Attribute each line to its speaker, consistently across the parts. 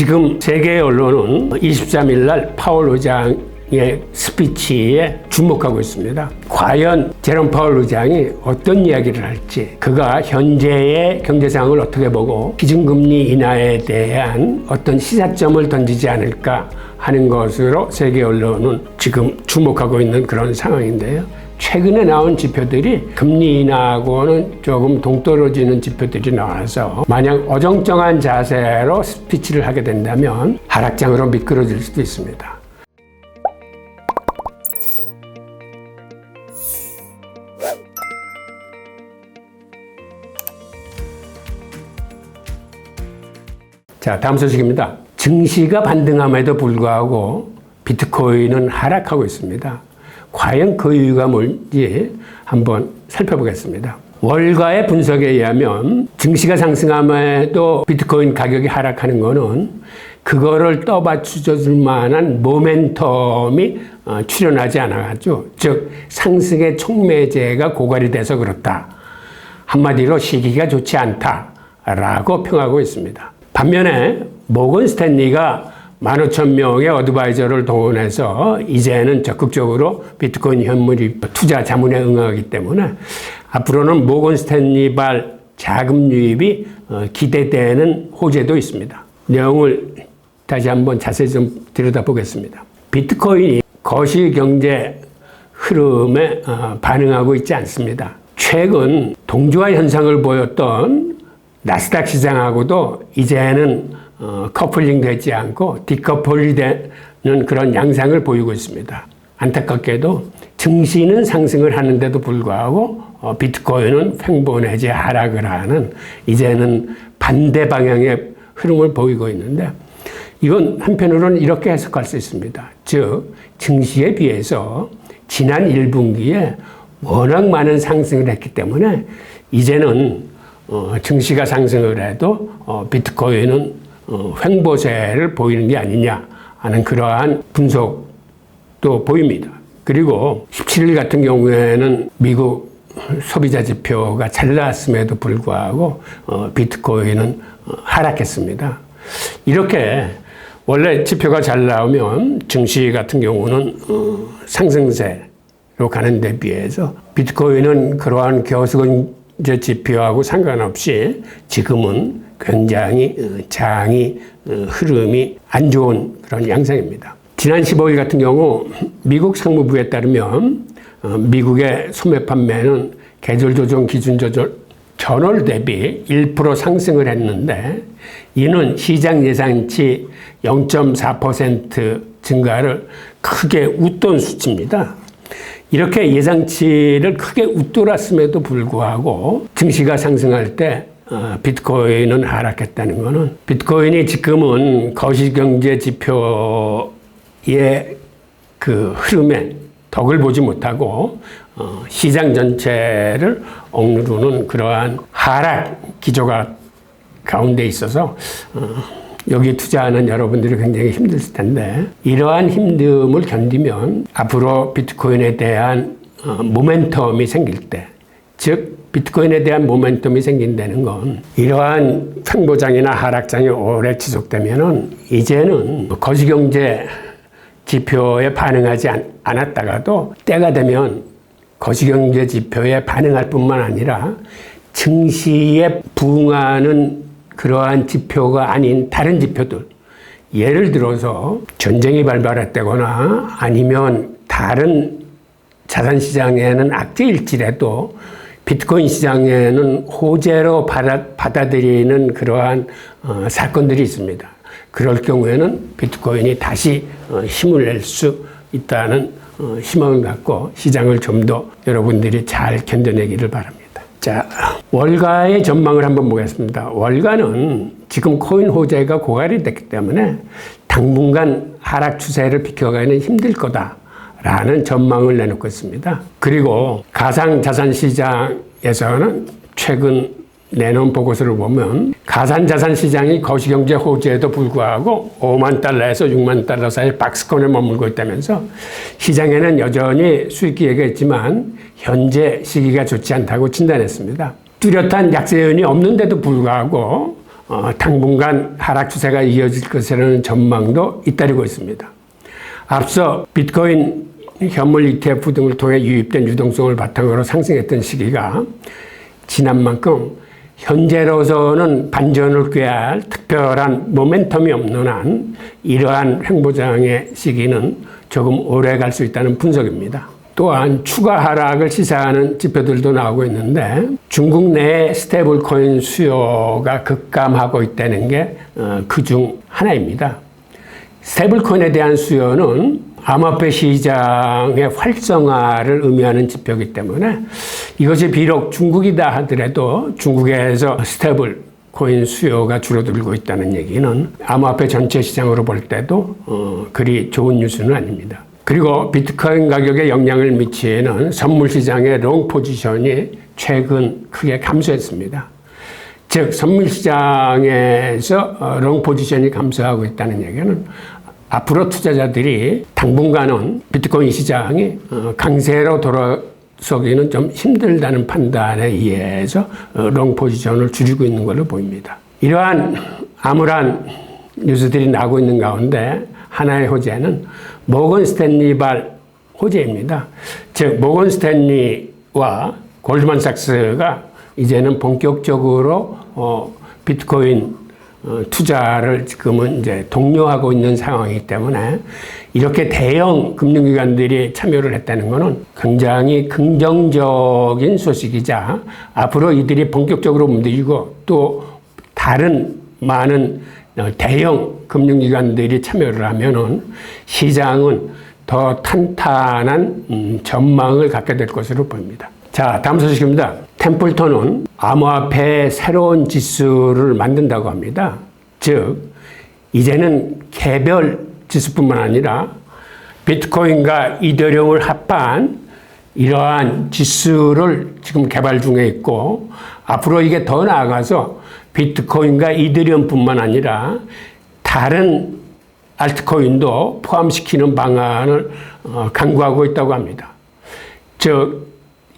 Speaker 1: 지금 세계 언론은 23일 날 파월 의장의 스피치에 주목하고 있습니다. 과연 제롬 파월 의장이 어떤 이야기를 할지, 그가 현재의 경제 상황을 어떻게 보고 기준금리 인하에 대한 어떤 시사점을 던지지 않을까 하는 것으로 세계 언론은 지금 주목하고 있는 그런 상황인데요. 최근에 나온 지표들이 금리 인하하고는 조금 동떨어지는 지표들이 나와서 만약 어정쩡한 자세로 스피치를 하게 된다면 하락장으로 미끄러질 수도 있습니다. 자, 다음 소식입니다. 증시가 반등함에도 불구하고 비트코인은 하락하고 있습니다. 과연 그 이유가 뭔지 한번 살펴보겠습니다. 월가의 분석에 의하면 증시가 상승함에도 비트코인 가격이 하락하는 것은 그거를 떠받쳐줄 만한 모멘텀이 출현하지 않아가지고, 즉 상승의 촉매제가 고갈이 돼서 그렇다. 한마디로 시기가 좋지 않다라고 평하고 있습니다. 반면에 모건 스탠리가 15,000명의 어드바이저를 동원해서 이제는 적극적으로 비트코인 현물 투자 자문에 응하기 때문에 앞으로는 모건 스탠리발 자금 유입이 기대되는 호재도 있습니다. 내용을 다시 한번 자세히 좀 들여다보겠습니다. 비트코인이 거시경제 흐름에 반응하고 있지 않습니다. 최근 동조화 현상을 보였던 나스닥 시장하고도 이제는 커플링 되지 않고 디커플이 되는 그런 양상을 보이고 있습니다. 안타깝게도 증시는 상승을 하는데도 불구하고 비트코인은 횡보 내지 하락을 하는 이제는 반대 방향의 흐름을 보이고 있는데, 이건 한편으로는 이렇게 해석할 수 있습니다. 즉 증시에 비해서 지난 1분기에 워낙 많은 상승을 했기 때문에 이제는 증시가 상승을 해도 비트코인은 횡보세를 보이는 게 아니냐 하는 그러한 분석도 보입니다. 그리고 17일 같은 경우에는 미국 소비자 지표가 잘 나왔음에도 불구하고 비트코인은 하락했습니다. 이렇게 원래 지표가 잘 나오면 증시 같은 경우는 상승세로 가는 데 비해서 비트코인은 그러한 경제 지표하고 상관없이 지금은 굉장히 장이 흐름이 안 좋은 그런 양상입니다. 지난 15일 같은 경우 미국 상무부에 따르면 미국의 소매 판매는 계절 조정 기준 조절 전월 대비 1% 상승을 했는데, 이는 시장 예상치 0.4% 증가를 크게 웃돈 수치입니다. 이렇게 예상치를 크게 웃돌았음에도 불구하고 증시가 상승할 때 비트코인은 하락했다는 것은, 비트코인이 지금은 거시경제 지표의 그 흐름에 덕을 보지 못하고 시장 전체를 억누르는 그러한 하락 기조가 가운데 있어서 여기 투자하는 여러분들이 굉장히 힘들 텐데, 이러한 힘듦을 견디면 앞으로 비트코인에 대한 모멘텀이 생길 때, 즉 비트코인에 대한 모멘텀이 생긴다는 건 이러한 횡보장이나 하락장이 오래 지속되면은 이제는 거시경제 지표에 반응하지 않았다가도 때가 되면 거시경제 지표에 반응할 뿐만 아니라 증시에 부응하는 그러한 지표가 아닌 다른 지표들, 예를 들어서 전쟁이 발발했다거나 아니면 다른 자산시장에는 악재일지라도 비트코인 시장에는 호재로 받아들이는 그러한 사건들이 있습니다. 그럴 경우에는 비트코인이 다시 힘을 낼 수 있다는 희망을 갖고 시장을 좀 더 여러분들이 잘 견뎌내기를 바랍니다. 자, 월가의 전망을 한번 보겠습니다. 월가는 지금 코인 호재가 고갈이 됐기 때문에 당분간 하락 추세를 비켜가기는 힘들 거다라는 전망을 내놓고 있습니다. 그리고 가상자산시장에서는 최근 내놓은 보고서를 보면 가상자산시장이 거시경제 호재에도 불구하고 5만 달러에서 6만 달러 사이 박스권에 머물고 있다면서 시장에는 여전히 수익 기회가 있지만 현재 시기가 좋지 않다고 진단했습니다. 뚜렷한 약세 요인이 없는데도 불구하고 당분간 하락 추세가 이어질 것이라는 전망도 잇따르고 있습니다. 앞서 비트코인 현물 ETF 등을 통해 유입된 유동성을 바탕으로 상승했던 시기가 지난 만큼 현재로서는 반전을 꾀할 특별한 모멘텀이 없는 한 이러한 횡보장의 시기는 조금 오래 갈 수 있다는 분석입니다. 또한 추가 하락을 시사하는 지표들도 나오고 있는데 중국 내 스테이블 코인 수요가 급감하고 있다는 게 그중 하나입니다. 스테이블 코인에 대한 수요는 암호화폐 시장의 활성화를 의미하는 지표이기 때문에 이것이 비록 중국이다 하더라도 중국에서 스테이블 코인 수요가 줄어들고 있다는 얘기는 암호화폐 전체 시장으로 볼 때도 그리 좋은 뉴스는 아닙니다. 그리고 비트코인 가격에 영향을 미치는 선물 시장의 롱 포지션이 최근 크게 감소했습니다. 즉 선물 시장에서 롱 포지션이 감소하고 있다는 얘기는 앞으로 투자자들이 당분간은 비트코인 시장이 강세로 돌아서기는 좀 힘들다는 판단에 의해서 롱 포지션을 줄이고 있는 걸로 보입니다. 이러한 암울한 뉴스들이 나오고 있는 가운데 하나의 호재는 모건 스탠리발 호재입니다. 즉 모건 스탠리와 골드만삭스가 이제는 본격적으로 비트코인 투자를 지금은 이제 독려하고 있는 상황이기 때문에 이렇게 대형 금융기관들이 참여를 했다는 것은 굉장히 긍정적인 소식이자 앞으로 이들이 본격적으로 움직이고 또 다른 많은 대형 금융기관들이 참여를 하면은 시장은 더 탄탄한 전망을 갖게 될 것으로 보입니다. 자, 다음 소식입니다. 템플턴은 암호화폐의 새로운 지수를 만든다고 합니다. 즉, 이제는 개별 지수뿐만 아니라 비트코인과 이더리움을 합한 이러한 지수를 지금 개발 중에 있고 앞으로 이게 더 나아가서 비트코인과 이더리움뿐만 아니라 다른 알트코인도 포함시키는 방안을 강구하고 있다고 합니다. 즉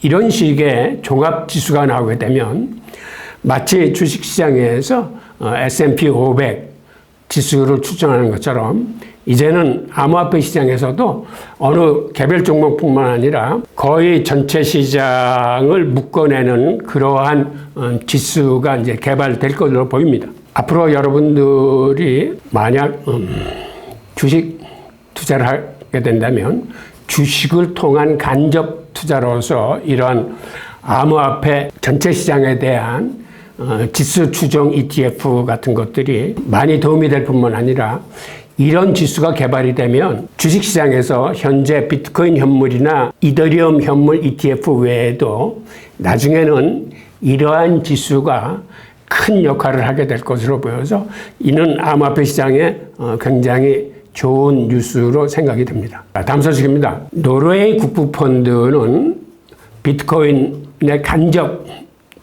Speaker 1: 이런 식의 종합지수가 나오게 되면 마치 주식시장에서 S&P 500 지수를 추정하는 것처럼 이제는 암호화폐 시장에서도 어느 개별 종목뿐만 아니라 거의 전체 시장을 묶어내는 그러한 지수가 이제 개발될 것으로 보입니다. 앞으로 여러분들이 만약 주식 투자를 하게 된다면 주식을 통한 간접 투자로서 이런 암호화폐 전체 시장에 대한 지수 추정 ETF 같은 것들이 많이 도움이 될 뿐만 아니라 이런 지수가 개발이 되면 주식시장에서 현재 비트코인 현물이나 이더리움 현물 ETF 외에도 나중에는 이러한 지수가 큰 역할을 하게 될 것으로 보여서 이는 암호화폐 시장에 굉장히 좋은 뉴스로 생각이 됩니다. 다음 소식입니다. 노르웨이 국부펀드는 비트코인에 간접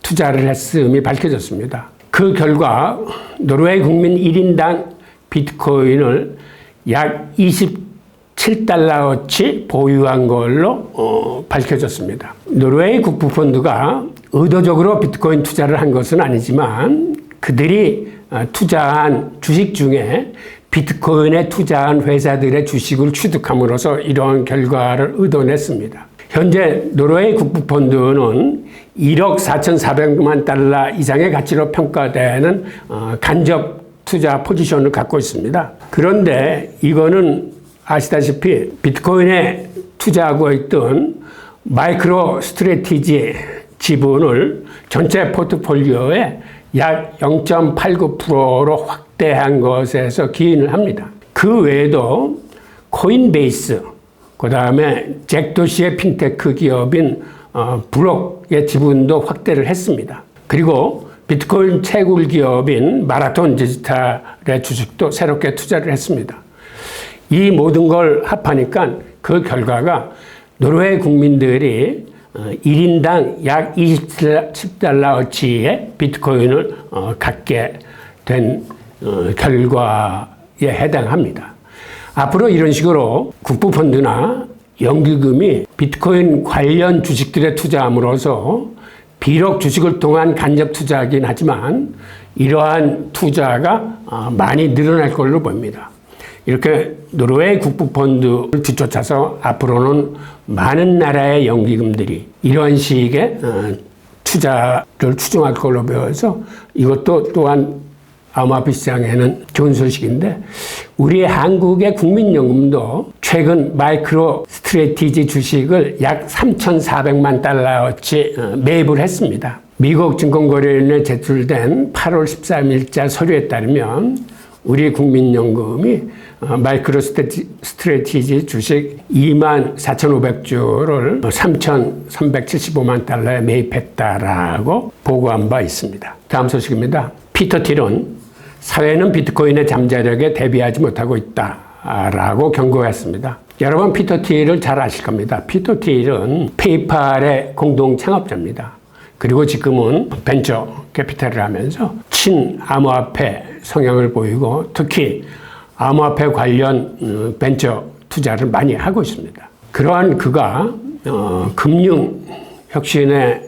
Speaker 1: 투자를 했음이 밝혀졌습니다. 그 결과 노르웨이 국민 1인당 비트코인을 약 27달러어치 보유한 걸로 밝혀졌습니다. 노르웨이 국부펀드가 의도적으로 비트코인 투자를 한 것은 아니지만 그들이 투자한 주식 중에 비트코인에 투자한 회사들의 주식을 취득함으로써 이러한 결과를 의도냈습니다. 현재 노르웨이 국부펀드는 1억 4,400만 달러 이상의 가치로 평가되는 간접 투자 포지션을 갖고 있습니다. 그런데 이거는 아시다시피 비트코인에 투자하고 있던 마이크로 스트래티지 지분을 전체 포트폴리오에 약 0.89%로 확대한 것에서 기인을 합니다. 그 외에도 코인베이스, 그 다음에 잭도시의 핀테크 기업인 블록의 지분도 확대를 했습니다. 그리고 비트코인 채굴 기업인 마라톤 디지털의 주식도 새롭게 투자를 했습니다. 이 모든 걸 합하니까 그 결과가 노르웨이 국민들이 1인당 약 27달러어치의 비트코인을 갖게 된 결과에 해당합니다. 앞으로 이런 식으로 국부펀드나 연기금이 비트코인 관련 주식들에 투자함으로써 비록 주식을 통한 간접 투자이긴 하지만 이러한 투자가 많이 늘어날 걸로 보입니다. 이렇게 노르웨이 국부펀드를 뒤쫓아서 앞으로는 많은 나라의 연기금들이 이러한 식의 투자를 추종할 걸로 보여서 이것도 또한 암호화폐 시장에는 좋은 소식인데, 우리 한국의 국민연금도 최근 마이크로 스트래티지 주식을 약 3,400만 달러어치 매입을 했습니다. 미국 증권거래위원회에 제출된 8월 13일자 서류에 따르면 우리 국민연금이 마이크로 스트래티지 주식 24,500주를 3,375만 달러에 매입했다라고 보고한 바 있습니다. 다음 소식입니다. 피터 틸은 사회는 비트코인의 잠재력에 대비하지 못하고 있다라고 경고했습니다. 여러분 피터 틸을 잘 아실 겁니다. 피터 틸은 페이팔의 공동 창업자입니다. 그리고 지금은 벤처 캐피탈을 하면서 친암호화폐 성향을 보이고 특히 암호화폐 관련 벤처 투자를 많이 하고 있습니다. 그러한 그가 금융 혁신의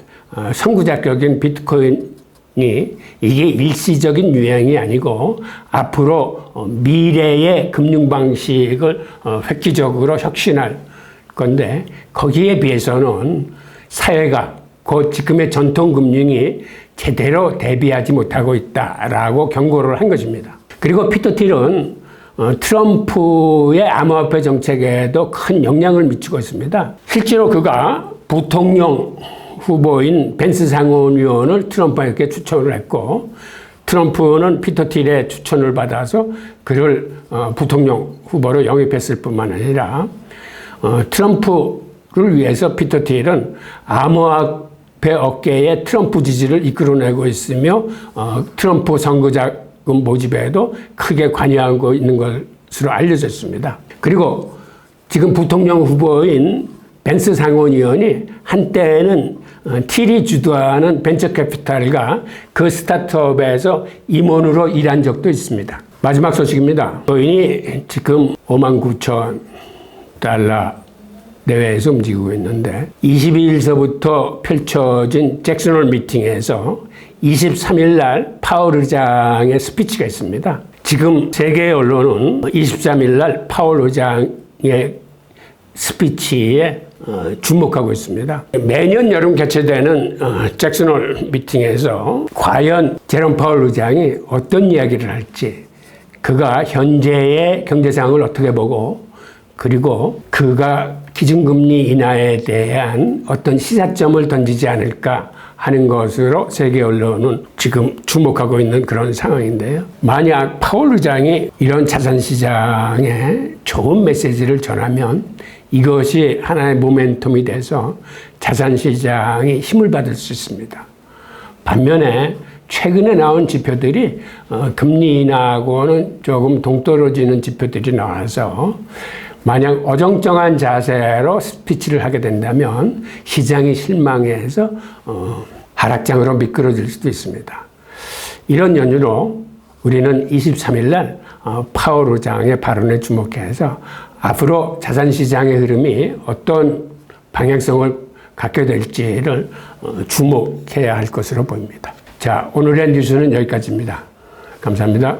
Speaker 1: 선구자격인 비트코인이 이게 일시적인 유행이 아니고 앞으로 미래의 금융 방식을 획기적으로 혁신할 건데, 거기에 비해서는 사회가 곧 지금의 전통 금융이 제대로 대비하지 못하고 있다라고 경고를 한 것입니다. 그리고 피터 틸은 트럼프의 암호화폐 정책에도 큰 영향을 미치고 있습니다. 실제로 그가 부통령 후보인 벤스 상원의원을 트럼프에게 추천을 했고, 트럼프는 피터 틸의 추천을 받아서 그를 부통령 후보로 영입했을 뿐만 아니라 트럼프를 위해서 피터 틸은 암호화폐 업계의 트럼프 지지를 이끌어내고 있으며 트럼프 선거자금 모집에도 크게 관여하고 있는 것으로 알려졌습니다. 그리고 지금 부통령 후보인 벤스 상원의원이 한때는 틸이 주도하는 벤처 캐피탈과 그 스타트업에서 임원으로 일한 적도 있습니다. 마지막 소식입니다. 비트코인이 지금 59,000 달러 내외에서 움직이고 있는데, 22일서부터 펼쳐진 잭슨홀 미팅에서 23일 날 파월 의장의 스피치가 있습니다. 지금 세계 언론은 23일 날 파월 의장의 스피치에 주목하고 있습니다. 매년 여름 개최되는 잭슨홀 미팅에서 과연 제롬 파월 의장이 어떤 이야기를 할지, 그가 현재의 경제 상황을 어떻게 보고, 그리고 그가 기준금리 인하에 대한 어떤 시사점을 던지지 않을까 하는 것으로 세계 언론은 지금 주목하고 있는 그런 상황인데요. 만약 파월 의장이 이런 자산시장에 좋은 메시지를 전하면 이것이 하나의 모멘텀이 돼서 자산시장이 힘을 받을 수 있습니다. 반면에 최근에 나온 지표들이 금리 인하하고는 조금 동떨어지는 지표들이 나와서 만약 어정쩡한 자세로 스피치를 하게 된다면 시장이 실망해서 하락장으로 미끄러질 수도 있습니다. 이런 연유로 우리는 23일 날 파월 의장의 발언에 주목해서 앞으로 자산시장의 흐름이 어떤 방향성을 갖게 될지를 주목해야 할 것으로 보입니다. 자, 오늘의 뉴스는 여기까지입니다. 감사합니다.